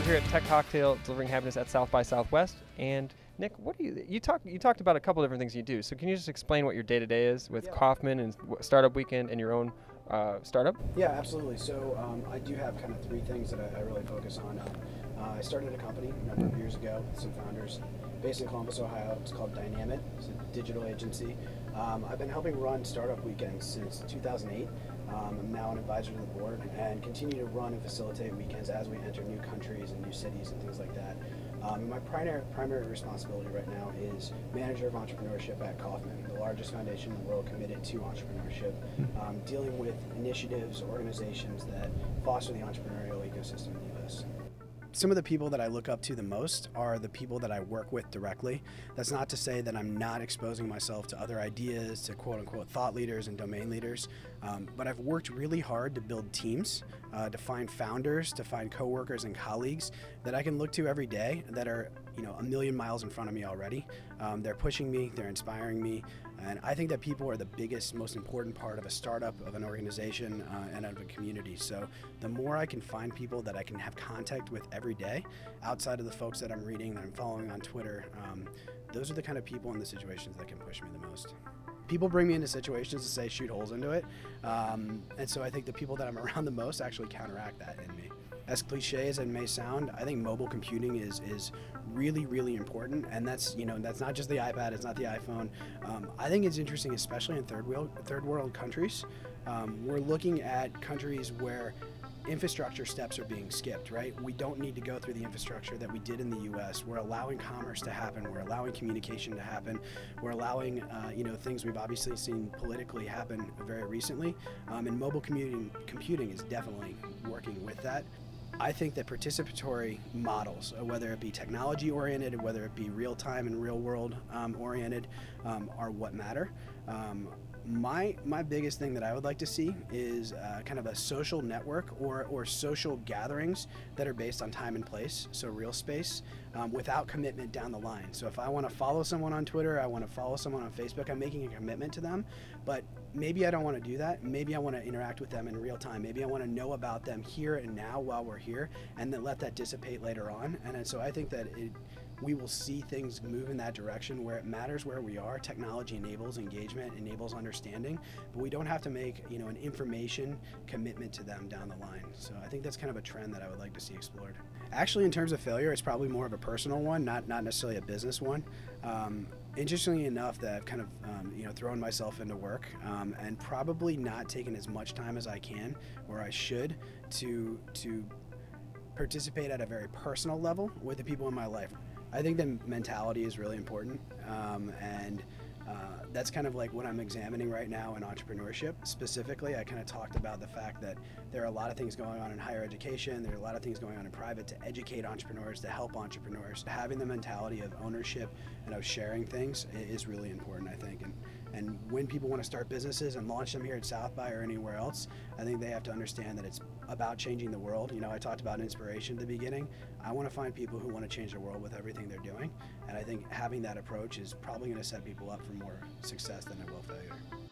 We're here at Tech Cocktail, delivering happiness at South by Southwest. And Nick, what do you talked about a couple different things you do. So can you just explain what your day-to-day is with Kauffman and Startup Weekend and your own startup? Yeah, absolutely. So I do have kind of three things that I really focus on. I started a company a number of years ago with some founders based in Columbus, Ohio. It's called Dynamit. It's a digital agency. I've been helping run Startup Weekends since 2008. I'm now an advisor to the board and continue to run and facilitate weekends as we enter new countries and new cities and things like that. My primary responsibility right now is manager of entrepreneurship at Kauffman, the largest foundation in the world committed to entrepreneurship, dealing with initiatives, organizations that foster the entrepreneurial ecosystem in the U.S. Some of the people that I look up to the most are the people that I work with directly. That's not to say that I'm not exposing myself to other ideas, to quote-unquote thought leaders and domain leaders, but I've worked really hard to build teams, to find founders, to find coworkers and colleagues that I can look to every day that are, a million miles in front of me already. They're pushing me, they're inspiring me, and I think that people are the biggest, most important part of a startup, of an organization, and of a community. So the more I can find people that I can have contact with every day, outside of the folks that I'm reading, that I'm following on Twitter, those are the kind of people in the situations that can push me the most. People bring me into situations to say shoot holes into it, and so I think the people that I'm around the most actually counteract that in me. As cliche as it may sound, I think mobile computing is really, really important, and that's not just the iPad, it's not the iPhone. I think it's interesting, especially in third world countries. We're looking at countries where infrastructure steps are being skipped, right? We don't need to go through the infrastructure that we did in the US. We're allowing commerce to happen. We're allowing communication to happen. We're allowing, things we've obviously seen politically happen very recently. And mobile computing is definitely working with that. I think that participatory models, whether it be technology oriented, whether it be real time and real world oriented, are what matter. My biggest thing that I would like to see is kind of a social network or social gatherings that are based on time and place, so real space, without commitment down the line. So if I want to follow someone on Twitter, I want to follow someone on Facebook, I'm making a commitment to them, but maybe I don't want to do that. Maybe I want to interact with them in real time. Maybe I want to know about them here and now while we're here, and then let that dissipate later on. And so I think that we will see things move in that direction where it matters where we are. Technology enables engagement, enables understanding, but we don't have to make an information commitment to them down the line. So I think that's kind of a trend that I would like to see explored. Actually, in terms of failure, it's probably more of a personal one, not necessarily a business one. Interestingly enough, that I've kind of thrown myself into work and probably not taken as much time as I can or I should to participate at a very personal level with the people in my life. I think the mentality is really important, and that's kind of like what I'm examining right now in entrepreneurship. Specifically, I kind of talked about the fact that there are a lot of things going on in higher education, there are a lot of things going on in private to educate entrepreneurs, to help entrepreneurs. Having the mentality of ownership and of sharing things is really important, I think. And when people want to start businesses and launch them here at South by or anywhere else, I think they have to understand that it's about changing the world. I talked about inspiration at the beginning. I want to find people who want to change the world with everything they're doing. And I think having that approach is probably going to set people up for more success than it will failure.